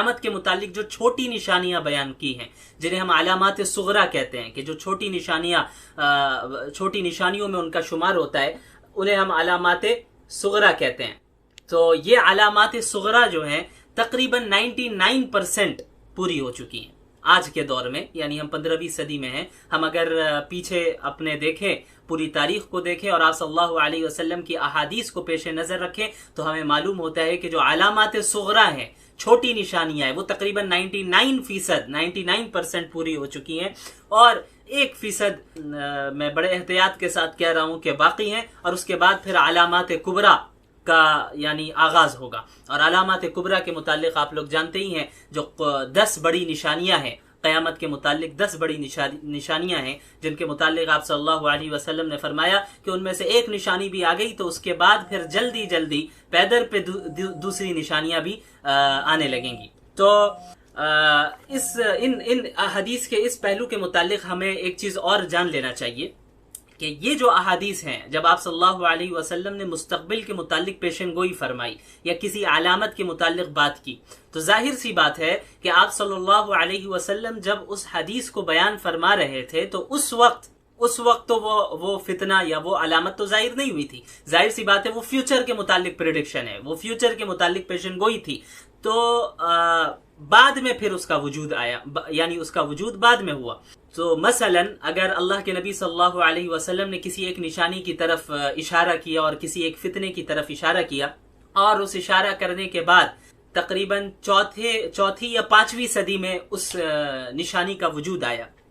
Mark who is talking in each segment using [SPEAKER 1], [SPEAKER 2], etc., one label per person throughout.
[SPEAKER 1] क़यामत के मुतालिक जो छोटी निशानियां बयान की हैं, जिन्हें हम अलामात सुगरा कहते हैं, कि जो छोटी निशानियों में उनका शुमार होता है, उन्हें हम अलामात सुगरा कहते हैं। तो ये अलामात सुगरा जो हैं तकरीबन 99% पूरी हो चुकी हैं आज के दौर में, यानी हम 15वीं सदी में हैं। हम अगर पीछे अपने देखें, पूरी तारीख को देखें और आप सल्लल्लाहु अलैहि वसल्लम की अहादीस को पेश नजर रखें, तो हमें मालूम होता है कि जो अलामात सुगरा हैं, छोटी निशानियां हैं, वो तकरीबन 99% पूरी हो चुकी हैं, और 1% मैं बड़े एहतियात के साथ कह रहा हूं कि बाकी हैं, और उसके बाद फिर अलामात कुबरा का यानी आगाज होगा। और अलामात कुबरा के मुतालिक आप लोग जानते ही हैं, जो 10 बड़ी निशानियां हैं क़यामत के मुतालिक, 10 बड़ी निशानियां हैं जिनके मुतालिक आप सल्लल्लाहु अलैहि वसल्लम ने फरमाया कि उनमें से एक निशानी भी आ गई तो उसके बाद फिर जल्दी जल्दी पैदर पे दूसरी निशानियां भी आने लगेंगी। तो इन हदीस के इस पहलू के मुतालिक हमें एक चीज और जान लेना चाहिए कि ये जो अहादीस हैं, जब आप सल्लल्लाहु अलैहि वसल्लम ने मुस्तकबिल के मुतालिक पेशेनगोई फरमाई या किसी अलामत के मुतालिक बात की, तो जाहिर सी बात है कि आप सल्लल्लाहु अलैहि वसल्लम जब उस हदीस को बयान फरमा रहे थे तो उस वक्त तो वो फितना या वो अलामत तो जाहिर नहीं हुई थी। जाहिर सी बात है वो फ्यूचर के मुतालिक प्रेडिक्शन है, वो फ्यूचर के मुतालिक पेशेनगोई थी। तो बाद में फिर उसका वजूद आया, यानी उसका वजूद बाद में हुआ। तो मसलन अगर अल्लाह के नबी सल्लल्लाहु अलैहि वसल्लम ने किसी एक निशानी की तरफ इशारा किया और किसी एक फितने की तरफ इशारा किया, और उस इशारा करने के बाद तकरीबन चौथी या 5वीं सदी में उस निशानी का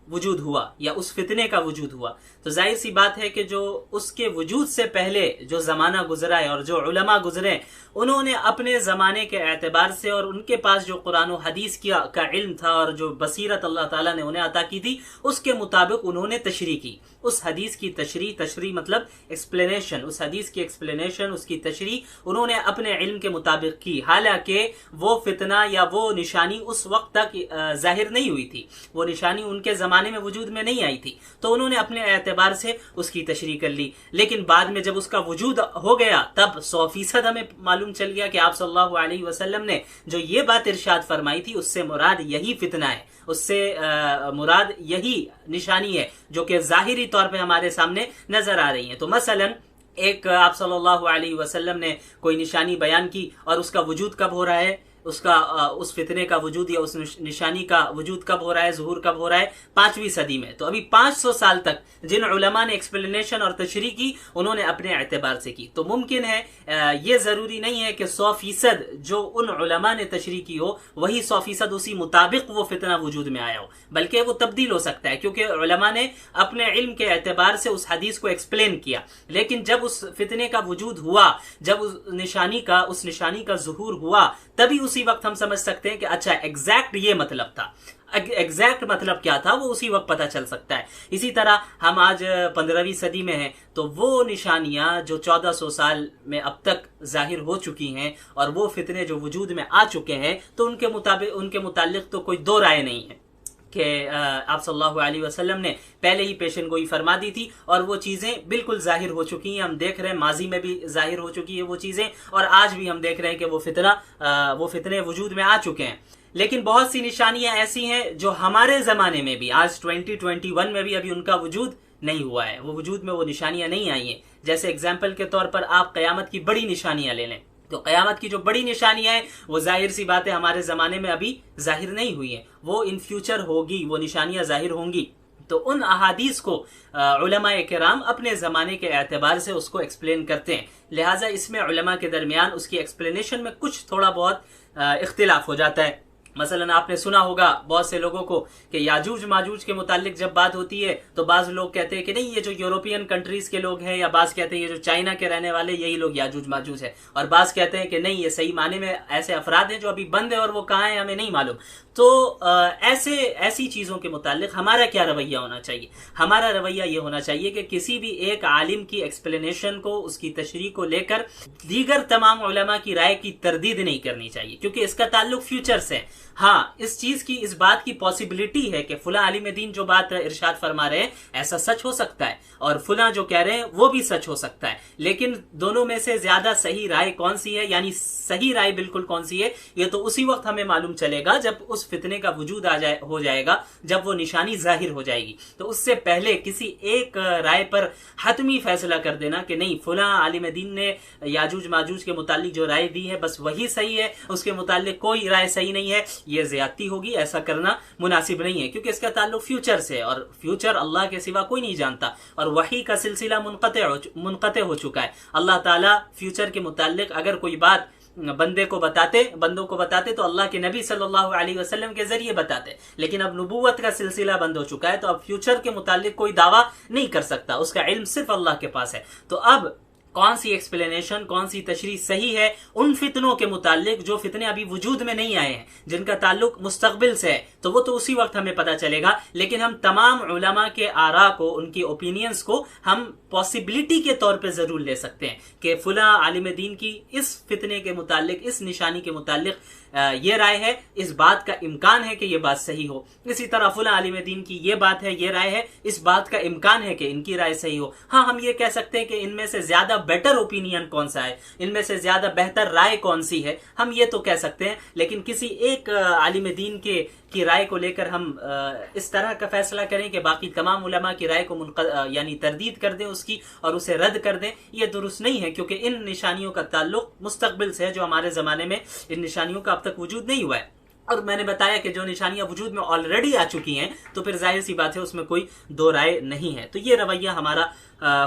[SPEAKER 1] वजूद हुआ या उस फितने का वजूद हुआ, तो जाहिर सी बात है कि जो उसके वजूद से पहले जो जमाना गुजरा है और जो उलमा गुजरे, उन्होंने अपने जमाने के एतबार से और उनके पास जो कुरान और हदीस का इल्म था और जो बसीरत अल्लाह ताला ने उन्हें अता की थी, उसके मुताबिक उन्होंने तशरीह की। उस हदीस की तशरीह मतलब एक्सप्लेनेशन, उस हदीस की एक्सप्लेनेशन, उसकी तशरीह उन्होंने अपने इल्म के मुताबिक की। हालांकि वो फितना या वो निशानी उस वक्त तक जाहिर नहीं हुई थी, वो निशानी उनके जमाने में वजूद में नहीं आई थी, तो उन्होंने अपने एतबार से उसकी तशरीह कर ली। लेकिन बाद में जब उसका वजूद हो गया, तब 100% हमें मालूम चल गया कि आप सल्लल्लाहु अलैहि वसल्लम ने जो ये बात इरशाद फरमाई थी, उससे मुराद यही फितना है, उससे मुराद यही निशानी है जो कि जाहिरी तौर पे हमारे सामने नजर आ रही है। तो मसलन एक आप सल्लल्लाहु अलैहि वसल्लम ने कोई निशानी बयान की और उसका वजूद कब हो रहा है, उस फितने का वजूद या उस निशानी का वजूद कब हो रहा है, ज़ुहूर कब हो रहा है, 5वीं सदी में। तो अभी 500 साल तक जिन उलमा ने एक्सप्लेनेशन और तशरीह की, उन्होंने अपने एतबार से की। तो मुमकिन है, ये जरूरी नहीं है कि 100% जो उन उलमा ने तशरीह की हो वही 100% उसी मुताबिक वो फितना वजूद में आया हो, बल्कि वो तब्दील हो सकता है, क्योंकि उलमा ने अपने इल्म के एतबार से उस हदीस को एक्सप्लेन किया। लेकिन जब उस फितने का वजूद हुआ, जब उस निशानी का ज़ुहूर हुआ, तभी उसी वक्त हम समझ सकते हैं कि अच्छा एग्जैक्ट ये मतलब था, एग्जैक्ट मतलब क्या था, वो उसी वक्त पता चल सकता है। इसी तरह हम आज 15वीं सदी में हैं, तो वो निशानियां जो 1400 साल में अब तक जाहिर हो चुकी हैं और वो फितने जो वजूद में आ चुके हैं, तो उनके मुतालिक तो कोई दो राय नहीं है कि आप सल्लल्लाहु अलैहि वसल्लम ने पहले ही पेशेनगोई फरमा दी थी और वो चीजें बिल्कुल जाहिर हो चुकी हैं। हम देख रहे हैं माजी में भी जाहिर हो चुकी है वो चीजें, और आज भी हम देख रहे हैं कि वो फितने वजूद में आ चुके हैं। लेकिन बहुत सी निशानियां ऐसी हैं जो हमारे जमाने में भी, आज 2021 में भी अभी उनका वजूद नहीं हुआ है, वो वजूद में वो निशानियां नहीं आई हैं। जैसे एग्जाम्पल के तौर पर आप क़यामत की बड़ी निशानियां ले लें, तो क़यामत की जो बड़ी निशानियां हैं वो जाहिर सी बात है हमारे ज़माने में अभी जाहिर नहीं हुई हैं, वो इन फ्यूचर होगी, वो निशानियां जाहिर होंगी। तो उन अहादीस को उलमाए किराम अपने ज़माने के एतबार से उसको एक्सप्लेन करते हैं, लिहाजा इसमें उलमा के दरमियान उसकी एक्सप्लेनेशन में कुछ थोड़ा बहुत इख्तिलाफ हो जाता है। मसलन आपने सुना होगा बहुत से लोगों को कि याजूज माजूज के मुतालिक जब बात होती है तो बाज लोग कहते हैं कि नहीं, ये जो यूरोपियन कंट्रीज के लोग हैं, या बाज कहते हैं ये जो चाइना के रहने वाले यही लोग याजूज माजूज है, और बाज कहते हैं कि नहीं, ये सही माने में ऐसे अफराद हैं जो अभी बंद है और वो कहाँ हैं हमें नहीं मालूम। तो ऐसी चीजों के मुतालिक हमारा क्या रवैया होना चाहिए? हमारा रवैया ये होना चाहिए कि किसी भी एक आलिम की एक्सप्लेनेशन को, उसकी तशरीह को लेकर दीगर तमाम उलमा की राय की तरदीद नहीं करनी चाहिए, क्योंकि इसका ताल्लुक फ्यूचर से है। हाँ, इस चीज की, इस बात की पॉसिबिलिटी है कि फुला आलिम दीन जो बात इरशाद फरमा रहे हैं ऐसा सच हो सकता है, और फुला जो कह रहे हैं वो भी सच हो सकता है, लेकिन दोनों में से ज्यादा सही राय कौन सी है, यानी सही राय बिल्कुल कौन सी है, ये तो उसी वक्त हमें मालूम चलेगा जब उस फितने का वजूद हो जाएगा, जब वो निशानी जाहिर हो जाएगी। तो उससे पहले किसी एक राय पर हतमी फैसला कर देना कि नहीं, फुला आलिम दीन ने याजूज माजूज के मुतालिक जो राय दी है बस वही सही है, उसके मुतालिक कोई राय सही नहीं है, ये ज्यादती होगी, ऐसा करना मुनासिब नहीं है, क्योंकि इसका ताल्लुक फ्यूचर से, और फ्यूचर अल्लाह के सिवा कोई नहीं जानता, और वही का सिलसिला मुनक़ते हो चुका है। अल्लाह ताला फ्यूचर के मुतालिक अगर कोई बात बंदों को बताते तो अल्लाह के नबी सल्लल्लाहु अलैहि वसल्लम के जरिए बताते, लेकिन अब नबूवत का सिलसिला बंद हो चुका है, तो अब फ्यूचर के मुतालिक कोई दावा नहीं कर सकता, उसका इल्म सिर्फ अल्लाह के पास है। तो अब कौन सी एक्सप्लेनेशन, कौन सी तशरीह सही है उन फितनों के मुतालिक जो फितने अभी वजूद में नहीं आए हैं, जिनका ताल्लुक मुस्तकबिल से है, तो वो तो उसी वक्त हमें पता चलेगा, लेकिन हम तमाम उलमा के आरा को, उनकी ओपिनियंस को हम पॉसिबिलिटी के तौर पे जरूर ले सकते हैं कि फुला आलिम दीन की इस फितने के मुतालिक, इस निशानी के मुतालिक ये राय है, इस बात का इम्कान है कि ये बात सही हो। इसी तरह फुला आलिम दीन की ये बात है, ये राय है, इस बात का इम्कान है कि इनकी राय सही हो। हाँ, हम ये कह सकते हैं कि इनमें से ज्यादा बेटर ओपिनियन कौन सा है, इनमें से ज्यादा बेहतर राय कौन सी है, हम ये तो कह सकते हैं, लेकिन किसी एक आलिम दीन की राय को लेकर हम इस तरह का फैसला करें कि बाकी तमाम उलमा की राय को यानी तरदीद कर दें उसकी और उसे रद्द कर दें, ये दुरुस्त नहीं है, क्योंकि इन निशानियों का ताल्लुक मुस्तकबिल से है, जो हमारे जमाने में इन निशानियों का अब तक वजूद नहीं हुआ है। और मैंने बताया कि जो निशानियां वजूद में ऑलरेडी आ चुकी हैं, तो फिर जाहिर सी बात है उसमें कोई दो राय नहीं है। तो ये रवैया हमारा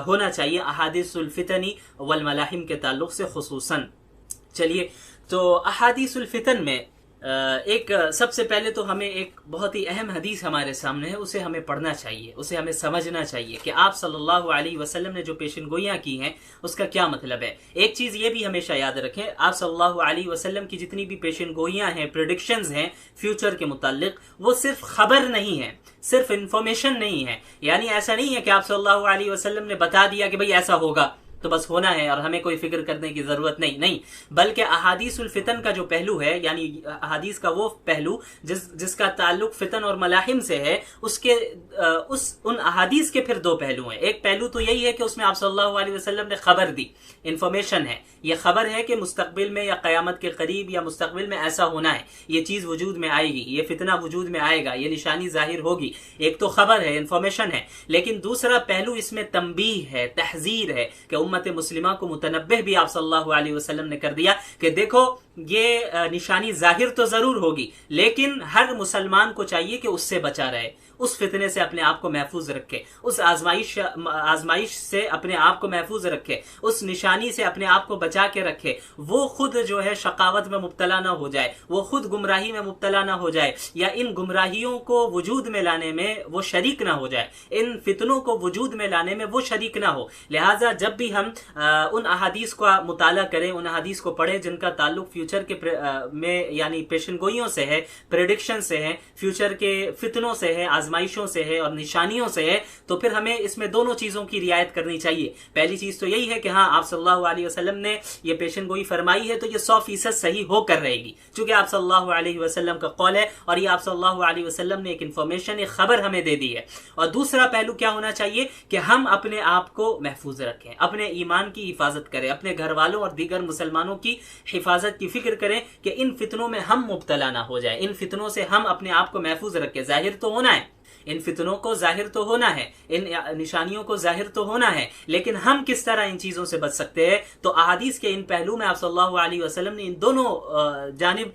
[SPEAKER 1] होना चाहिए अहादीसुल फितनी वल मलाहिम के ताल्लुक से खुसूसन। चलिए, तो अहादीसुल फितन में एक सबसे पहले तो हमें एक बहुत ही अहम हदीस हमारे सामने है, उसे हमें पढ़ना चाहिए, उसे हमें समझना चाहिए कि आप सल्लल्लाहु अलैहि वसल्लम ने जो पेशनगोइयां की हैं उसका क्या मतलब है। एक चीज ये भी हमेशा याद रखें, आप सल्लल्लाहु अलैहि वसल्लम की जितनी भी पेशनगोइयां हैं, प्रेडिक्शंस हैं फ्यूचर के मुताल्लिक, वो सिर्फ खबर नहीं है, सिर्फ इंफॉर्मेशन नहीं है। यानी ऐसा नहीं है कि आप सल्लल्लाहु अलैहि वसल्लम ने बता दिया कि भाई ऐसा होगा तो बस होना है और हमें कोई फिक्र करने की जरूरत नहीं, बल्कि अहादीसुल फितन का जो पहलू है, यानी अहादीस का वो पहलू जिसका ताल्लुक फितन और मलाहिम से है, उसके उन अहादीस के फिर दो पहलू हैं। एक पहलू तो यही है कि उसमें आप सल्लल्लाहु अलैहि वसल्लम ने खबर दी, इंफॉर्मेशन है, ये खबर है कि मुस्तकबिल में या कयामत के करीब या मुस्तकबिल में ऐसा होना है, ये चीज वजूद में आएगी, ये फितना वजूद में आएगा, ये निशानी जाहिर होगी। एक तो खबर है, इंफॉर्मेशन है, लेकिन दूसरा पहलू इसमें तंबीह है, तहजीर है कि उम्मत मुस्लिमा को मुतनब्बिह भी आप सल्लल्लाहु अलैहि वसल्लम ने कर दिया कि देखो ये निशानी जाहिर तो जरूर होगी, लेकिन हर मुसलमान को चाहिए कि उससे बचा रहे, उस फितने से अपने आप को महफूज रखे, उस आजमाइश से अपने आप को महफूज रखे, उस निशानी से अपने आप को बचा के रखे। वो खुद जो है शकावत में मुब्तला ना हो जाए, वो खुद गुमराही में मुब्तला ना हो जाए, या इन गुमराहियों को वजूद में लाने में वो शरीक ना हो जाए, इन फितनों को वजूद में लाने में वो शरीक ना हो। लिहाजा जब भी हम उन अहादीस का मुताला करें, उन अहादीस को पढ़ें जिनका ताल्लुक फ्यूचर के में यानी पेशनगोइयों से है, प्रेडिक्शन से है, फ्यूचर के फितनों से है, आजमाइशों से है और निशानियों से है, तो फिर हमें इसमें दोनों चीजों की रियायत करनी चाहिए। पहली चीज तो यही है कि हाँ, आप सल्लल्लाहु अलैहि वसल्लम ने ये पेशनगोई फरमाई है तो ये 100% सही होकर रहेगी, क्योंकि आप सल्लल्लाहु अलैहि वसल्लम का कौल है और ये आप सल्लल्लाहु अलैहि वसल्लम ने एक इंफॉर्मेशन, एक खबर हमें दे दी है। और दूसरा पहलू क्या होना चाहिए कि हम अपने आप को महफूज रखें, अपने ईमान की हिफाजत करें, अपने घर वालों और दीगर मुसलमानों की हिफाजत की फिक्र करें कि इन फितनों में हम मुब्तला ना हो जाए, इन फितनों से हम अपने आप को महफूज रखें। जाहिर तो होना है, इन फितनों को जाहिर तो होना है, इन निशानियों को जाहिर तो होना है, लेकिन हम किस तरह इन चीजों से बच सकते हैं। तो अहादीस के इन पहलू में आप सल्लल्लाहु अलैहि वसल्लम ने इन दोनों जानिब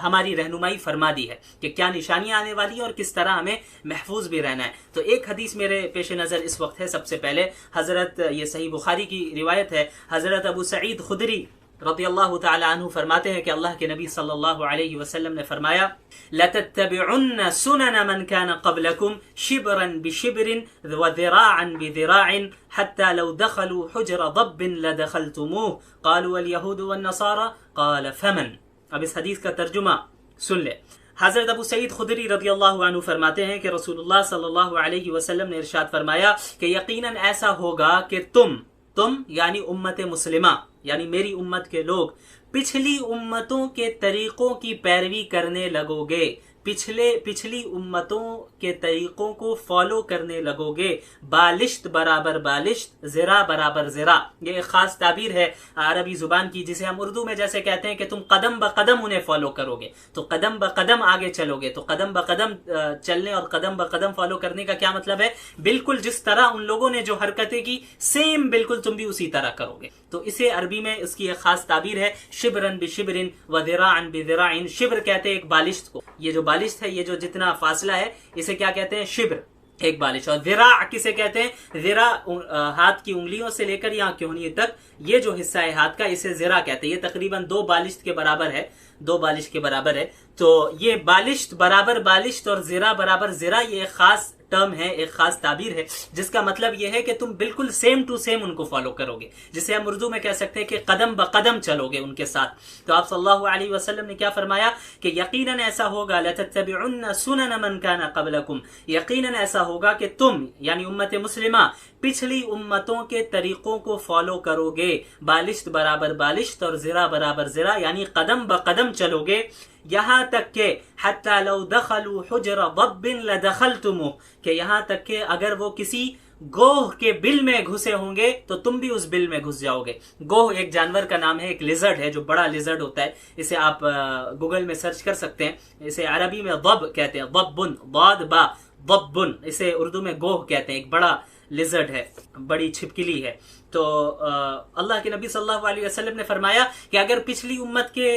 [SPEAKER 1] हमारी रहनुमाई फरमा दी है कि क्या निशानियां आने वाली है और किस तरह हमें महफूज भी रहना है। तो एक हदीस मेरे पेश नजर इस वक्त है, सबसे पहले हजरत, ये सही बुखारी की रिवायत है, हजरत अबू सईद खुदरी रज़ियल्लाहु तआला अन्हु फरमाते हैं कि अल्लाह के नबी सल्लल्लाहु अलैहि वसल्लम ने फरमाया, लतत्तबिउन्न सुनन मन कान क़ब्लकुम शिबरन बिशिबरिन व ज़िराअन बिज़िराअन हत्ता लौ दखलू हुज्र दब्बिन लदखलतुमूह क़ालू अल यहूद वन नसारा क़ाल फमन। अब इस हदीस का तर्जुमा सुन ले। हजरत अबू सईद खुदरी रज़ियल्लाहु अन्हु फरमाते हैं कि रसूलुल्लाह सल्लल्लाहु अलैहि वसल्लम ने इरशाद फरमाया कि यकीनन ऐसा होगा कि तुम यानी उम्मत मुस्लिमा, यानी मेरी उम्मत के लोग पिछली उम्मतों के तरीकों की पैरवी करने लगोगे, पिछली उम्मतों के तरीकों को फॉलो करने लगोगे, बालिश्त बराबर बालिश्त, ज़िरा बराबर ज़िरा। ये एक खास ताबीर है अरबी जुबान की, जिसे हम उर्दू में जैसे कहते हैं कि तुम कदम ब कदम उन्हें फॉलो करोगे, तो कदम ब कदम आगे चलोगे। तो कदम ब कदम चलने और कदम ब कदम फॉलो करने का क्या मतलब है? बिल्कुल जिस तरह उन लोगों ने जो हरकतें की, सेम बिल्कुल तुम भी उसी तरह करोगे। तो इसे अरबी में इसकी एक खास ताबीर है, शिबरन बिशिबरिन व ज़िराअन बिज़िराइन। शिब्र कहते हैं एक बालिश्त को, ये जो बालिश्त है, ये जो जितना फासला है, इसे क्या कहते हैं? शिब्र, एक बालिश। और ज़िरा किसे कहते हैं? ज़िरा हाथ की उंगलियों से लेकर यहाँ कोहनी तक ये जो हिस्सा है हाथ का, इसे ज़िरा कहते हैं। ये तकरीबन 2 बालिश्त के बराबर है, 2 बालिश के बराबर है। तो ये बालिश्त बराबर बालिश्त और ज़िरा बराबर ज़िरा, ये एक खास टर्म है, एक खास ताबीर है, जिसका मतलब यह है कि तुम बिल्कुल सेम टू सेम उनको फॉलो करोगे, जिसे हम उर्दू में कह सकते हैं कि कदम ब कदम चलोगे उनके साथ। तो आप सल्लल्लाहु अलैहि वसल्लम ने क्या फरमाया कि यकीनन ऐसा होगा, लतत्तबिउन्न सुनन मन कान क़ब्लकुम, यकीनन ऐसा होगा कि तुम यानी उम्मत मुस्लिमा पिछली उम्मतों के तरीकों को फॉलो करोगे, बालिश्त बराबर बालिश्त और ज़िरा बराबर ज़िरा, यानी कदम ब कदम चलोगे। यहाँ तक के हत्ता लौ दखलू हुजर दब्बिन लदखलतुमुह, कि यहाँ तक के अगर वो किसी गोह के बिल में घुसे होंगे तो तुम भी उस बिल में घुस जाओगे। गोह एक जानवर का नाम है, एक लिजर्ड है, जो बड़ा लिजर्ड होता है। इसे आप गूगल में सर्च कर सकते हैं। इसे अरबी में दब कहते हैं, दब्बुन, दाद बा दब्बुन। इसे उर्दू में गोह कहते हैं। एक बड़ा लिजर्ड है, बड़ी छिपकली है। तो अल्लाह के नबी सल्लल्लाहु अलैहि वसल्लम ने फरमाया कि अगर पिछली उम्मत के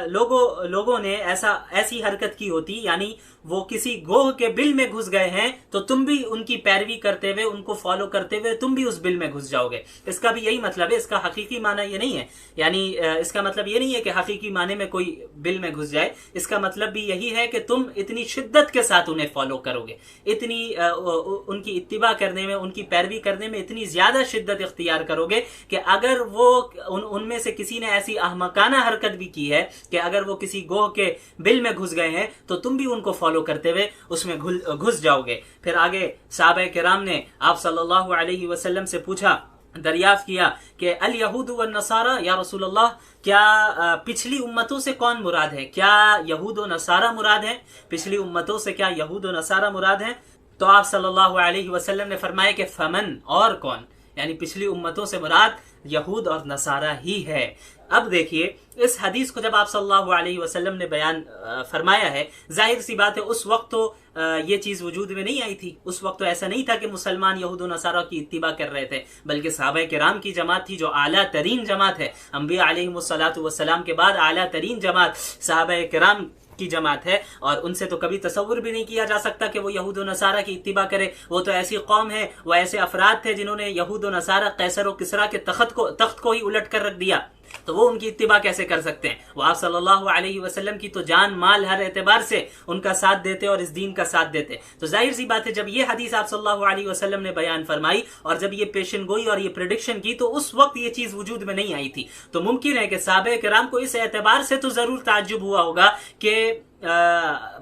[SPEAKER 1] लोगों ने ऐसी हरकत की होती, यानी वो किसी गोह के बिल में घुस गए हैं, तो तुम भी उनकी पैरवी करते हुए, उनको फॉलो करते हुए तुम भी उस बिल में घुस जाओगे। इसका भी यही मतलब है, इसका हकीकी माना ये नहीं है, यानी इसका मतलब ये नहीं है कि हकीकी माने में कोई बिल में घुस जाए। इसका मतलब भी यही है कि तुम इतनी शिद्दत के साथ उन्हें फॉलो करोगे, इतनी उनकी इत्तिबा करने में, उनकी पैरवी करने में इतनी ज्यादा शिद्दत इख्तियार करोगे कि अगर वो उनमें से किसी ने ऐसी अहमकाना हरकत भी की है कि अगर वो किसी गोह के बिल में घुस गए हैं, तो तुम भी उनको फॉलो करते हुए उसमें घुस जाओगे। फिर आगे सहाबा किराम ने आप सल्लल्लाहु अलैहि वसल्लम से पूछा, दरियाफ्त किया कि अल यहूद व नसारा या रसूल अल्लाह, क्या पिछली उम्मतों से कौन मुराद है? क्या यहूद व नसारा मुराद है? पिछली उम्मतों से क्या यहूद व नसारा मुराद है? तो आप सल्लल्लाहु अलैहि वसल्लम ने फरमाया कि फमन, और कौन, यानी पिछली उम्मतों से मुराद यहूद और नसारा ही है। अब देखिए, इस हदीस को जब आप सल्लल्लाहु अलैहि वसल्लम ने बयान फरमाया है, जाहिर सी बात है उस वक्त तो ये चीज वजूद में नहीं आई थी। उस वक्त तो ऐसा नहीं था कि मुसलमान यहूद और नसारा की इत्तिबा कर रहे थे, बल्कि सहाबा किराम की जमात थी, जो आला तरीन जमात है। अंबिया अलैहिमुस्सलातु वस्सलाम के बाद आला तरीन जमात सहाबा किराम की जमात है, और उनसे तो कभी तसव्वुर भी नहीं किया जा सकता कि वो यहूद और नसारा की इत्तिबा करे। वो तो ऐसी कौम है, वो ऐसे अफराद थे जिन्होंने यहूद और नसारा, कैसर और किसरा के तख्त को ही उलट कर रख दिया, तो वो उनकी इत्तिबा कैसे कर सकते हैं? वो आप सल्लल्लाहु अलैहि वसल्लम की तो जान माल हर एतबार से उनका साथ देते और इस दीन का साथ देते। तो जाहिर सी बात है, जब ये हदीस आप सल्लल्लाहु अलैहि वसल्लम ने बयान फरमाई और जब ये पेशन गोई और ये प्रेडिक्शन की, तो उस वक्त ये चीज वजूद में नहीं आई थी। तो मुमकिन है कि सहाबा किराम को इस एतबार से तो जरूर ताज्जुब हुआ होगा कि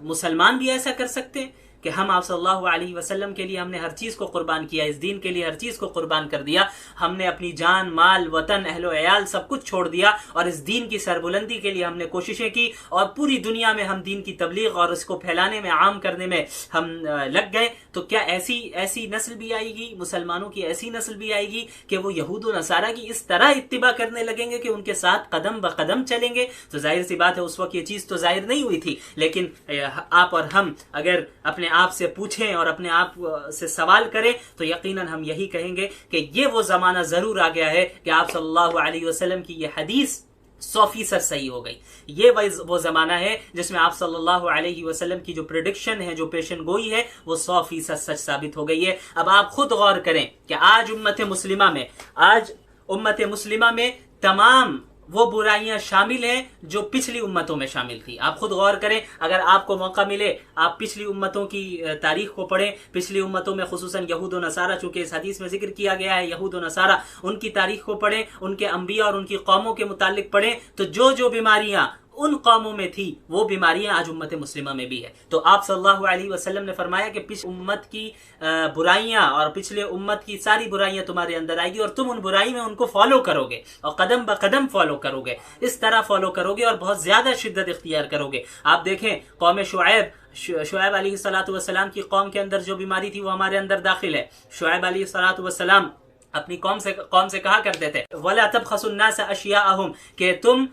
[SPEAKER 1] मुसलमान भी ऐसा कर सकते हैं कि हम आप सल्लल्लाहु अलैहि वसल्लम के लिए हमने हर चीज को कुर्बान किया, इस दीन के लिए हर चीज को कुर्बान कर दिया, हमने अपनी जान, माल, वतन, अहलो अयाल सब कुछ छोड़ दिया और इस दीन की सरबुलंदी के लिए हमने कोशिशें की और पूरी दुनिया में हम दीन की तबलीग और इसको फैलाने में, आम करने में हम लग गए। तो क्या ऐसी नस्ल भी आएगी, मुसलमानों की ऐसी नस्ल भी आएगी कि वो यहूद और नसारा की इस तरह इत्तिबा करने लगेंगे कि उनके साथ कदम ब कदम चलेंगे? तो जाहिर सी बात है उस वक्त ये चीज तो जाहिर नहीं हुई थी। लेकिन आप और हम अगर अपने आप से पूछें और अपने आप से सवाल करें, तो यकीनन हम यही कहेंगे कि ये वो जमाना जरूर आ गया है कि आप सल्लल्लाहु अलैहि वसल्लम की ये हदीस 100% सही हो गई। ये वो जमाना है जिसमें आप सल्लल्लाहु अलैहि वसल्लम की जो प्रेडिक्शन है, जो पेशन गोई है, वो 100% सच साबित हो गई है। अब आप खुद गौर करें कि आज उम्मत मुस्लिमा में तमाम वो बुराइयां शामिल हैं जो पिछली उम्मतों में शामिल थी। आप खुद गौर करें, अगर आपको मौका मिले आप पिछली उम्मतों की तारीख को पढ़ें, पिछली उम्मतों में खुसूसन यहूद और नसारा, चूंकि इस हदीस में जिक्र किया गया है यहूद और नसारा, उनकी तारीख को पढ़ें, उनके अंबिया और उनकी कौमों के मुतालिक पढ़ें, तो जो बीमारियां उन कौमों में थी वो बीमारियां आज उम्मत मुस्लिमा में भी है। तो आप सल्लल्लाहु अलैहि वसल्लम ने फरमाया कि पिछली उम्मत की बुराइयां और पिछले उम्मत की सारी बुराइयां तुम्हारे अंदर आएगी और तुम उन बुराई में उनको फॉलो करोगे और कदम ब कदम फॉलो करोगे, इस तरह फॉलो करोगे और बहुत ज्यादा शिद्दत इख्तियार करोगे। आप देखें कौम शुएब अलैहिस्सलाम की कौम के अंदर जो बीमारी थी वो हमारे अंदर दाखिल है। शुएब अलैहिस्सलाम अपनी कौम से कहा करते थे वला तबखसुन नास अशियाअहुम, कि तुम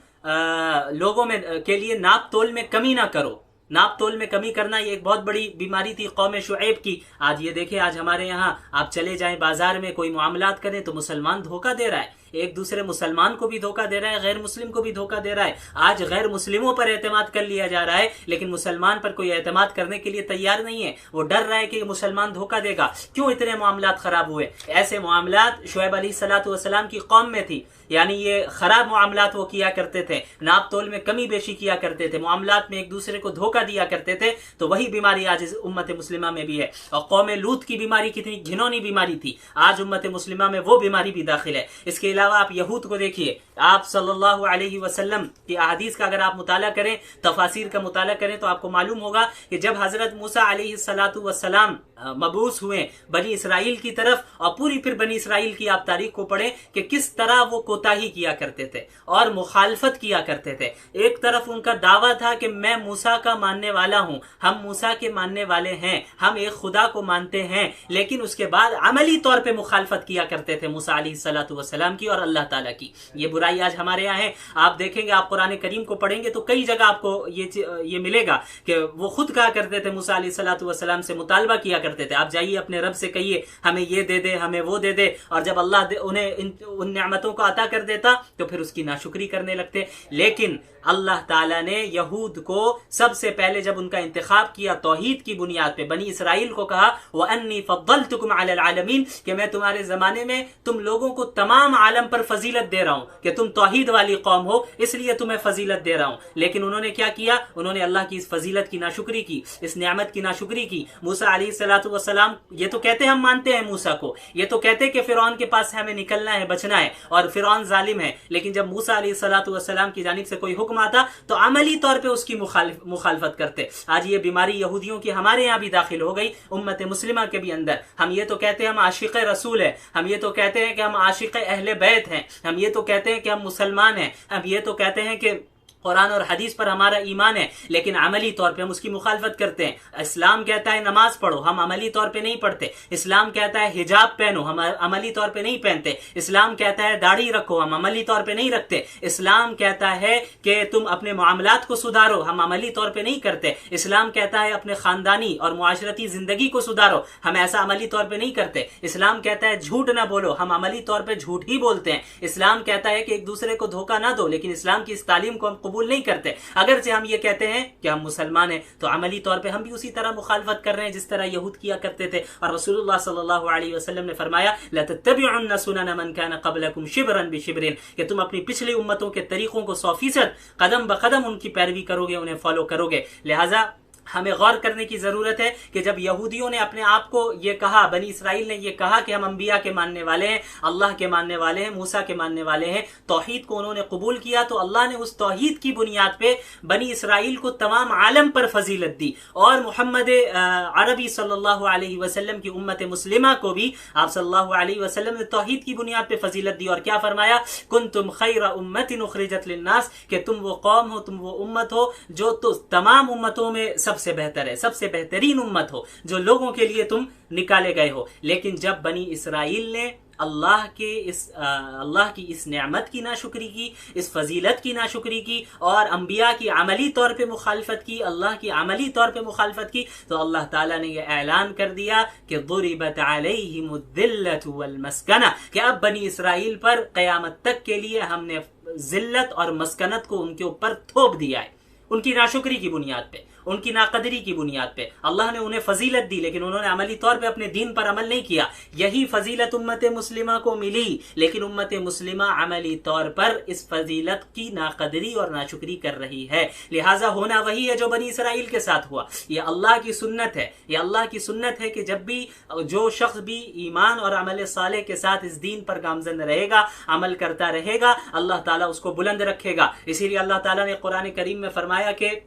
[SPEAKER 1] लोगों में के लिए नाप तोल में कमी ना करो। नाप तोल में कमी करना ये एक बहुत बड़ी बीमारी थी कौम शुएब की। आज ये देखें, आज हमारे यहाँ आप चले जाएं बाजार में कोई मामलात करें तो मुसलमान धोखा दे रहा है, एक दूसरे मुसलमान को भी धोखा दे रहा है, गैर मुस्लिम को भी धोखा दे रहा है। आज गैर मुस्लिमों पर एतमाद कर लिया जा रहा है लेकिन मुसलमान पर कोई एतमाद करने के लिए तैयार नहीं है। वो डर रहा है कि मुसलमान धोखा देगा। क्यों इतने मामलात खराब हुए? ऐसे मामलात शुएब अलैहिस्सलाम की कौम में थी, यानी ये खराब मामलात वो किया करते थे, नाप तोल में कमी बेशी किया करते थे, मामलात में एक दूसरे को धोखा दिया करते थे। तो वही बीमारी आज इस उम्मत मुस्लिमा में भी है। और कौम लूत की बीमारी कितनी घिनौनी बीमारी थी, आज उम्मत मुस्लिमा में वो बीमारी भी दाखिल है। इसके अलावा आप यहूद को देखिए, आप सल्लल्लाहु अलैहि वसल्लम की अहादीस का अगर आप मुताला करें, तफासिर का मुताला करें तो आपको मालूम होगा कि जब हजरत मूसा अलैहिस्सलातु वस्सलाम मबूस हुए बनी इसराइल की तरफ, और पूरी फिर बनी इसराइल की आप तारीख को पढ़ें कि किस तरह वो कोताही किया करते थे और मुखालफत किया करते थे। एक तरफ उनका दावा था कि मैं मूसा का मानने वाला हूं, हम मूसा के मानने वाले हैं, हम एक खुदा को मानते हैं, लेकिन उसके बाद अमली तौर पे मुखालफत किया करते थे मूसा अलैहिस्सलातु वस्सलाम की और अल्लाह ताला की। ये बुराई आज हमारे यहाँ है। आप देखेंगे, आप कुरान करीम को पढ़ेंगे तो कई जगह आपको ये मिलेगा कि वो खुद कहा करते थे, मूसा अलैहिस्सलातु वस्सलाम से मुतालबा किया करते थे, आप जाइए अपने रब से कहिए हमें ये दे दे, हमें वो दे दे। और जब अल्लाह उन्हें उन नेमतों को अता कर देता तो फिर उसकी नाशुक्री करने लगते। लेकिन अल्लाह ताला ने यहूद को सबसे पहले जब उनका इंतखाब किया तौहीद की बुनियाद पे, बनी इसराइल को कहा व अन्नी फद्दलतुकुम अलल आलमीन, कि मैं तुम्हारे जमाने में तुम लोगों को तमाम आलम पर फजीलत दे रहा हूं, कि तुम तौहीद वाली कौम हो इसलिए तुम्हें फजीलत दे रहा हूं। लेकिन उन्होंने क्या किया? उन्होंने अल्लाह की इस फजीलत की नाशुक्री की, इस नेमत की नाशुक्री की। मूसा अलैहिस्सलातु वस्सलाम ये तो कहते हम मानते हैं मूसा को, ये तो कहते कि फिरौन के पास हमें निकलना है, बचना है और फिरौन जालिम है, लेकिन जब मूसा अलैहिस्सलातु वस्सलाम की जानिब से कोई हुक्म आता तो अमली तौर पे उसकी मुखालफत करते। आज ये बीमारी यहूदियों की हमारे यहाँ भी दाखिल हो गई, उम्मत मुस्लिमा के भी अंदर। हम ये तो कहते हैं हम आशिक रसूल है, हम ये तो कहते हैं कि हम आशिक अहले बैत हैं, हम ये तो कहते हैं कि हम मुसलमान हैं, हम ये तो कहते हैं कि कुरान और हदीस पर हमारा ईमान है, लेकिन अमली तौर पे हम उसकी मुखालफत करते हैं। इस्लाम कहता है नमाज पढ़ो, हम अमली तौर पे नहीं पढ़ते। इस्लाम कहता है हिजाब पहनो, हम अमली तौर पे नहीं पहनते। इस्लाम कहता है दाढ़ी रखो, हम अमली तौर पे नहीं रखते। इस्लाम कहता है कि तुम अपने मामलात को सुधारो, हम अमली तौर पे नहीं करते। इस्लाम कहता है अपने खानदानी और मुआशरती जिंदगी को सुधारो, हम ऐसा अमली तौर पे नहीं करते। इस्लाम कहता है झूठ ना बोलो, हम अमली तौर पे झूठ ही बोलते हैं। इस्लाम कहता है कि एक दूसरे को धोखा ना दो, लेकिन इस्लाम की इस तालीम को हम कबूल नहीं करते। अगर से हम ये कहते हैं कि हम मुसलमान हैं तो अमली तौर पे हम भी उसी तरह मुखालफत कर रहे हैं जिस तरह यहूद किया करते थे। और रसूलुल्लाह सल्लल्लाहु अलैहि वसल्लम ने फरमाया ला तत्तबिउन सुनन मन कान क़ब्लकुम शिब्रन बिशिब्रिन, कि तुम अपनी पिछली उम्मतों के तरीकों को 100% कदम ब कदम उनकी पैरवी करोगे, उन्हें फॉलो करोगे। लिहाजा हमें गौर करने की जरूरत है कि जब यहूदियों ने अपने आप को ये कहा, बनी इसराइल ने ये कहा कि हम अंबिया के मानने वाले हैं, अल्लाह के मानने वाले हैं, मूसा के मानने वाले हैं, तौहीद को उन्होंने कबूल किया, तो अल्लाह ने उस तौहीद की बुनियाद पे बनी इसराइल को तमाम आलम पर फजीलत दी। और मोहम्मद अरबी सल्लल्लाहु अलैहि वसल्लम की उम्मत मुस्लिमा को भी आप सल्लल्लाहु अलैहि वसल्लम ने तौहीद की बुनियाद पे फजीलत दी। और क्या फरमाया? कुंतुम खैरा उम्मतिन उखरिजत लिन्नास, कि तुम वो कौम हो, तुम वो उम्मत हो जो तो तमाम उम्मतों में सबसे बेहतर है, सबसे बेहतरीन उम्मत हो, जो लोगों के लिए तुम निकाले गए हो। लेकिन जब बनी इसराइल ने अल्लाह की इस नेमत की नाशुक्री की, इस फजीलत की नाशुक्री की और अंबिया की अमली तौर पे मुखालफत की, अल्लाह की अमली तौर पे मुखालफत की, तो अल्लाह ताला ने यह ऐलान कर दिया कि दुरिबत अलैहिमुद्दिल्लतु वल मस्कना, कि अब बनी इसराइल पर क़यामत तक के लिए हमने जिल्लत और मस्कनत को उनके ऊपर थोप दिया है, उनकी नाशुक्री की बुनियाद पे। उनकी नाकदरी की बुनियाद पे। अल्लाह ने उन्हें फजीलत दी लेकिन उन्होंने अमली तौर पे अपने दीन पर अमल नहीं किया। यही फजीलत उम्मत मुस्लिमा को मिली, लेकिन उम्मत मुस्लिमा अमली तौर पर इस फजीलत की नाकदरी और नाशुक्री कर रही है। लिहाजा होना वही है जो बनी इसराइल के साथ हुआ। यह अल्लाह की सुन्नत है, यह अल्लाह की सुन्नत है कि जब भी जो शख्स भी ईमान और अमल साले के साथ इस दीन पर गामजन रहेगा, अमल करता रहेगा, अल्लाह ताला उसको बुलंद रखेगा। इसीलिए अल्लाह ताला ने कुरान करीम में फरमाया कि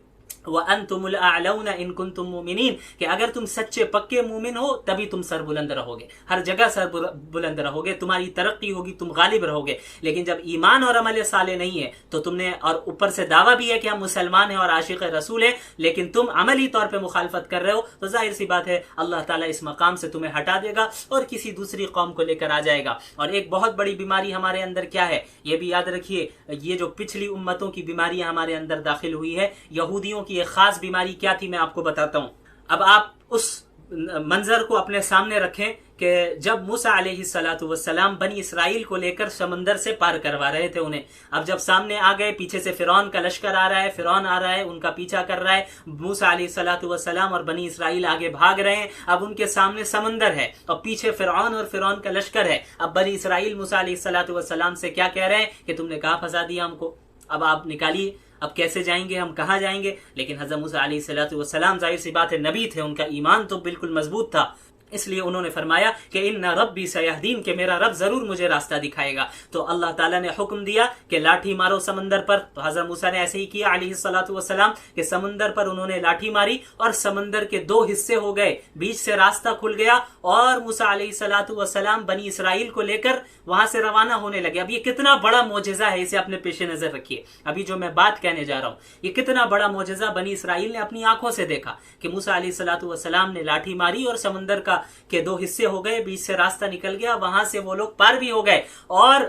[SPEAKER 1] वअंतुमुल अअलौना इन कुंतुम मुमिनीन, कि अगर तुम सच्चे पक्के मुमिन हो तभी तुम सर बुलंद रहोगे, हर जगह सर बुलंद रहोगे, तुम्हारी तरक्की होगी, तुम गालिब रहोगे। लेकिन जब ईमान और अमल साले नहीं है तो तुमने, और ऊपर से दावा भी है कि हम मुसलमान हैं और आशिक रसूल हैं, लेकिन तुम अमली तौर पे मुखालफत कर रहे हो, तो जाहिर सी बात है अल्लाह ताला इस मकाम से तुम्हें हटा देगा और किसी दूसरी कौम को लेकर आ जाएगा। और एक बहुत बड़ी बीमारी हमारे अंदर क्या है, ये भी याद रखिए, ये जो पिछली उम्मतों की बीमारियां हमारे अंदर दाखिल हुई है, यहूदियों ये खास बीमारी क्या थी मैं आपको बताता हूं। अब आप उस मंजर को अपने सामने रखें कि जब मूसा अलैहिस्सलातु वस्सलाम बनी इसराइल को लेकर समंदर से पार करवा रहे थे उन्हें, अब जब सामने आ गए, पीछे से फिरौन का लश्कर आ रहा है, फिरौन आ रहा है, उनका पीछा कर रहा है, मूसा अलैहिस्सलातु वस्सलाम और बनी इसराइल आगे भाग रहे हैं। अब उनके सामने समंदर है और पीछे फिरौन और फिरौन का लश्कर है। अब बनी इसराइल मूसा अलैहिस्सलातु वस्सलाम से क्या कह रहे हैं कि तुमने कहां फंसा दिया हमको, अब आप निकालिए, अब कैसे जाएंगे, हम कहां जाएंगे। लेकिन हज़रत मूसा अलैहिस्सलातु वस्सलाम जाहिर सी बात है नबी थे, उनका ईमान तो बिल्कुल मजबूत था, इसलिए उन्होंने फरमाया कि इन्ना रब्बी सयहदीन, के मेरा रब जरूर मुझे रास्ता दिखाएगा। तो अल्लाह ताला ने हुक्म दिया कि लाठी मारो समंदर पर। तो हज़रत मूसा ने ऐसे ही किया अलैहिस्सलातु वस्सलाम कि समंदर पर उन्होंने लाठी मारी और समंदर के दो हिस्से हो गए, बीच से रास्ता खुल गया और मूसा अलैहिस्सलातु वस्सलाम बनी इसराइल को लेकर वहां से रवाना होने लगे। अब ये कितना बड़ा मोजज़ा है, इसे अपने पेश नजर रखिए। अभी जो मैं बात कहने जा रहा हूं, ये कितना बड़ा मोजज़ा बनी इसराइल ने अपनी आंखों से देखा कि मूसा अलैहिस्सलातु वस्सलाम ने लाठी मारी और समंदर के दो हिस्से हो गए, बीच से रास्ता निकल गया, वहां से वो लोग पार भी हो गए। और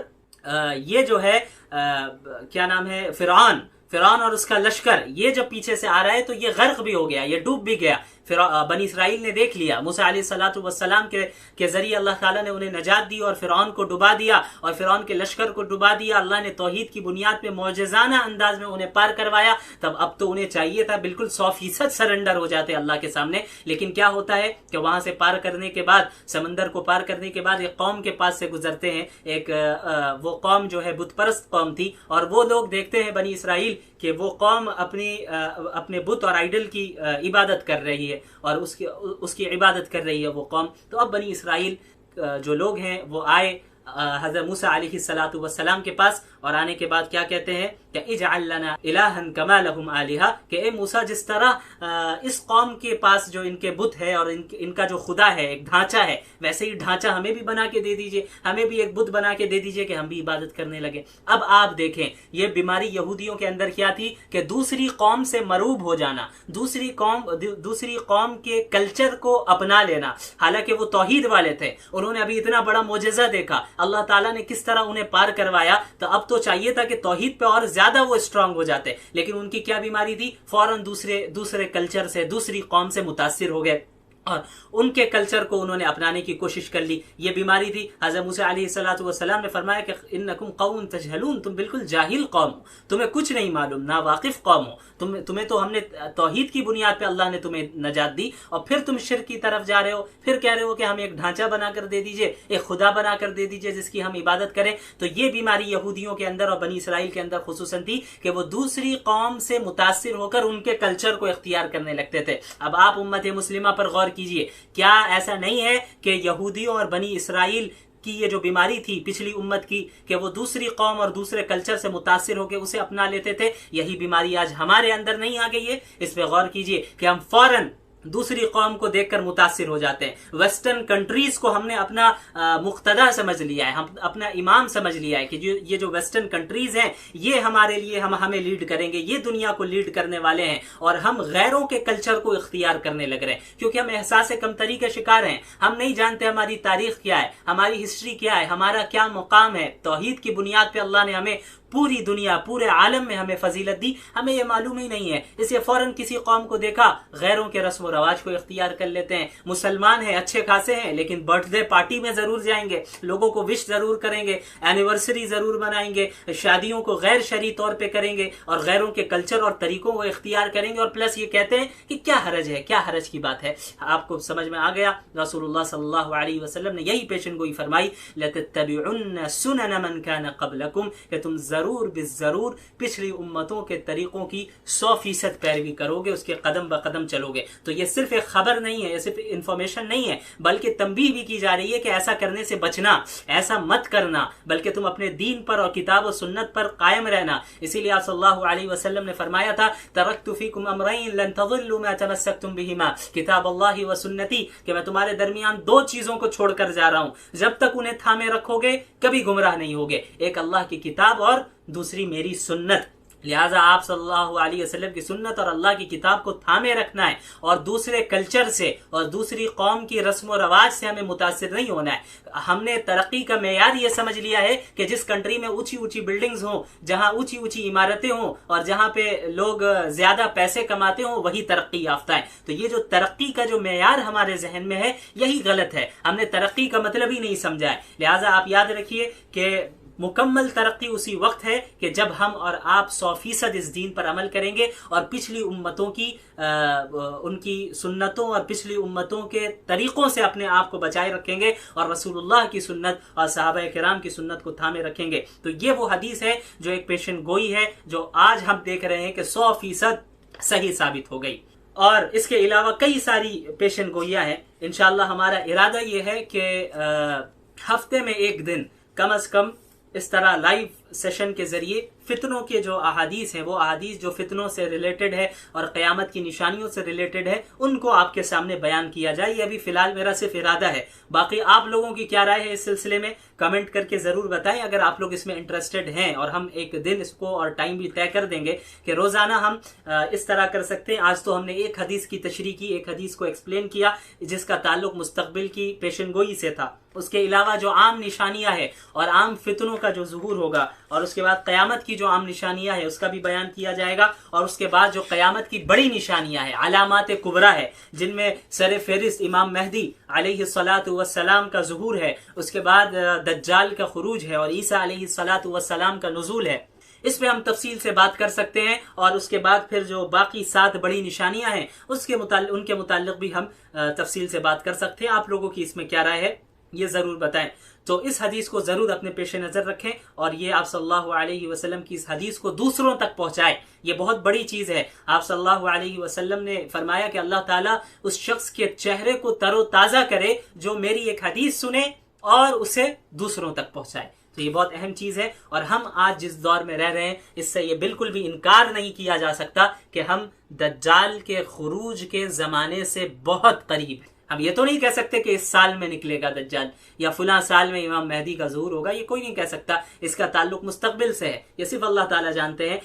[SPEAKER 1] ये जो है क्या नाम है, फिरौन और उसका लश्कर, ये जब पीछे से आ रहा है तो ये गर्क भी हो गया, ये डूब भी गया। फिर बनी इसराइल ने देख लिया, मूसा अलैहिस्सलातु वस्सलाम के जरिए अल्लाह ताला ने उन्हें नजात दी और फिरौन को डुबा दिया और फिरौन के लश्कर को डुबा दिया। अल्लाह ने तौहीद की बुनियाद पे मौजज़ाना अंदाज में उन्हें पार करवाया। तब अब तो उन्हें चाहिए था बिल्कुल 100% सरेंडर हो जाते अल्लाह के सामने, लेकिन क्या होता है कि वहां से पार करने के बाद, समंदर को पार करने के बाद एक कौम के पास से गुजरते हैं, वो कौम जो है बुतपरस्त कौम थी, और वो लोग देखते हैं बनी इसराइल कि वो कौम अपने बुत और आइडल की इबादत कर रही है और उसकी इबादत कर रही है वो कौम। तो अब बनी इसराइल जो लोग हैं वो आए हज़रत मूसा अलैहिस्सलातु वस्सलाम के पास, और आने के बाद क्या कहते हैं कि इजअल लना इलाहन कमा लहुम आलिहा, कि ए मूसा जिस तरह इस कौम के पास जो इनके बुत है और इनका जो खुदा है, एक ढांचा है, वैसे ही ढांचा हमें भी बना के दे दीजिए, हमें भी एक बुत बना के दे दीजिए कि हम भी इबादत करने लगे। अब आप देखें ये बीमारी यहूदियों के अंदर क्या थी कि दूसरी कौम से मरूब हो जाना, दूसरी कौम के कल्चर को अपना लेना। हालांकि वो तौहीद वाले थे, उन्होंने अभी इतना बड़ा मोजज़ा देखा, अल्लाह ताला ने किस तरह उन्हें पार करवाया, तो अब तो चाहिए था कि तौहीद पे और ज्यादा वो स्ट्रांग हो जाते, लेकिन उनकी क्या बीमारी थी, फौरन दूसरे कल्चर से, दूसरी कौम से मुतासिर हो गए और उनके कल्चर को उन्होंने अपनाने की कोशिश कर ली। ये बीमारी थी। हज़रत मूसा अलैहिस्सलातु वस्सलाम ने फरमाया कि इन्नकुम कौमुन तजहलून, तुम बिल्कुल जाहिल कौम हो, तुम्हें कुछ नहीं मालूम, ना वाकिफ कौम हो, तुम्हें तो हमने तौहीद की बुनियाद पे अल्लाह ने तुम्हें नजात दी और फिर तुम शिर्क की तरफ जा रहे हो, फिर कह रहे हो कि हमें एक ढांचा बनाकर दे दीजिए, एक खुदा बनाकर दे दीजिए जिसकी हम इबादत करें। तो ये बीमारी यहूदियों के अंदर और बनी इसराइल के अंदर खुसूसन थी कि वो दूसरी कौम से मुतासिर होकर उनके कल्चर को इख्तियार करने लगते थे। अब आप उम्मत मुस्लिमा पर गौर कीजिए, क्या ऐसा नहीं है कि यहूदियों और बनी इसराइल की ये जो बीमारी थी पिछली उम्मत की कि वो दूसरी कौम और दूसरे कल्चर से मुतासिर होकर उसे अपना लेते थे, यही बीमारी आज हमारे अंदर नहीं आ गई है? इस पे गौर कीजिए कि हम फौरन दूसरी कौम को देखकर मुतासिर हो जाते हैं। वेस्टर्न कंट्रीज को हमने अपना मुक्तदा समझ लिया है, हम अपना इमाम समझ लिया है कि ये जो वेस्टर्न कंट्रीज हैं ये हमारे लिए हमें लीड करेंगे, ये दुनिया को लीड करने वाले हैं, और हम गैरों के कल्चर को इख्तियार करने लग रहे हैं क्योंकि हम एहसास कमतरी के शिकार हैं। हम नहीं जानते हमारी तारीख क्या है, हमारी हिस्ट्री क्या है, हमारा क्या मुकाम है। तौहीद की बुनियाद पे अल्लाह ने हमें पूरी दुनिया पूरे आलम में हमें फजीलत दी, हमें यह मालूम ही नहीं है। इसलिए फौरन किसी कौम को देखा गैरों के रस्म व रवाज को इख्तियार कर लेते हैं। मुसलमान हैं, अच्छे खासे हैं, लेकिन बर्थडे पार्टी में जरूर जाएंगे, लोगों को विश जरूर करेंगे, एनिवर्सरी जरूर मनाएंगे, शादियों को गैर शरई तौर पे करेंगे और गैरों के कल्चर और तरीकों को इख्तियार करेंगे। और प्लस ये कहते हैं कि क्या हरज है, क्या हरज की बात है। आपको समझ में आ गया, रसूलुल्लाह सल्लल्लाहु अलैहि वसल्लम ने यही पेशन गोई फरमाई, लतत्तबिउन्न सुनन मन कान क़ब्लकुम, कि तुम जरूर बिजरूर पिछली उम्मतों के तरीकों की 100% पैरवी करोगे, उसके कदम ब कदम चलोगे। तो ये सिर्फ एक खबर नहीं है, ये सिर्फ इंफॉर्मेशन नहीं है, बल्कि तंबीह भी की जा रही है कि ऐसा करने से बचना, ऐसा मत करना, बल्कि तुम अपने दीन पर और किताब और सुन्नत पर कायम रहना। इसीलिए आप सल्लल्लाहु अलैहि वसल्लम ने फरमाया था, तरक्तु फीकुम अमरैन लन तज़िल्लू मा तमस्सक्तुम बिहिमा, किताब अल्लाह व सुन्नती, कि मैं तुम्हारे दरमियान दो चीजों को छोड़कर जा रहा हूं, जब तक उन्हें थामे रखोगे कभी गुमराह नहीं होगे, एक अल्लाह की किताब और दूसरी मेरी सुन्नत। लिहाजा आप सल्लल्लाहु अलैहि वसल्लम की सुन्नत और अल्लाह की किताब को थामे रखना है और दूसरे कल्चर से और दूसरी कौम की रस्म व रवाज से हमें मुतासिर नहीं होना है। हमने तरक्की का मेयार ये समझ लिया है कि जिस कंट्री में ऊंची ऊंची बिल्डिंग्स हों, जहां ऊंची ऊंची इमारतें हों और जहां पे लोग ज्यादा पैसे कमाते हों, वही तरक्की याफ्ता है। तो ये जो तरक्की का जो मेयार हमारे जहन में है, यही गलत है। हमने तरक्की का मतलब ही नहीं समझा है। लिहाजा आप याद रखिए कि मुकम्मल तरक्की उसी वक्त है कि जब हम और आप 100% इस दीन पर अमल करेंगे और पिछली उम्मतों की उनकी सुन्नतों और पिछली उम्मतों के तरीकों से अपने आप को बचाए रखेंगे और रसूलुल्लाह की सुन्नत और सहाबा किराम की सुन्नत को थामे रखेंगे। तो ये वो हदीस है जो एक पेशन गोई है, जो आज हम देख रहे हैं कि 100% सही साबित हो गई। और इसके अलावा कई सारी पेशन गोइयां हैं। इंशाअल्लाह हमारा इरादा यह है कि हफ्ते में एक दिन कम अज कम इस तरह लाइव सेशन के जरिए फितनों के जो अहादीस हैं, वो अहादीस जो फितनों से रिलेटेड है और क़यामत की निशानियों से रिलेटेड है, उनको आपके सामने बयान किया जाए। ये अभी फिलहाल मेरा सिर्फ इरादा है। बाकी आप लोगों की क्या राय है इस सिलसिले में कमेंट करके जरूर बताएं। अगर आप लोग इसमें इंटरेस्टेड हैं और हम एक दिन इसको और टाइम भी तय कर देंगे कि रोजाना हम इस तरह कर सकते हैं। आज तो हमने एक हदीस की तशरीह की, एक हदीस को एक्सप्लेन किया जिसका ताल्लुक मुस्तकबिल की पेशन गोई से था। उसके अलावा जो आम निशानियां है और आम फितनों का जो ज़ुहूर होगा और उसके बाद क़यामत की जो आम निशानियां है उसका भी बयान किया जाएगा। और उसके बाद जो क़यामत की बड़ी निशानियां है, अलामात कुबरा है, जिनमें सर फेरिस्त इमाम मेहदी अलैहिस्सलातु वस्सलाम का ज़ुहूर है, उसके बाद दज्जाल का खुरूज है और ईसा अलैहिस्सलातु वस्सलाम का नुज़ूल है। इस पे हम तफसील से बात कर सकते हैं। और उसके बाद फिर जो बाकी 7 बड़ी निशानियां हैं उनके मुताल्लिक भी हम तफसील से बात कर सकते हैं। आप लोगों की इसमें क्या राय है ये जरूर बताएं। तो इस हदीस को जरूर अपने पेश नजर रखें और ये आप सल्लल्लाहु अलैहि वसल्लम की इस हदीस को दूसरों तक पहुंचाएं। ये बहुत बड़ी चीज है। आप सल्लल्लाहु अलैहि वसल्लम ने फरमाया कि अल्लाह ताला उस शख्स के चेहरे को तरोताजा करे जो मेरी एक हदीस सुने और उसे दूसरों तक पहुंचाए। तो ये बहुत अहम चीज है और हम आज जिस दौर में रह रहे हैं इससे ये बिल्कुल भी इनकार नहीं किया जा सकता कि हम दज्जाल के खुरूज के जमाने से बहुत करीब हैं। हम ये तो नहीं कह सकते कि इस साल में निकलेगा दज्जाल या फुला साल में इमाम मेहदी का ज़ुहूर होगा, ये कोई नहीं कह सकता। इसका ताल्लुक मुस्तकबिल से है, ये सिर्फ अल्लाह ताला जानते हैं।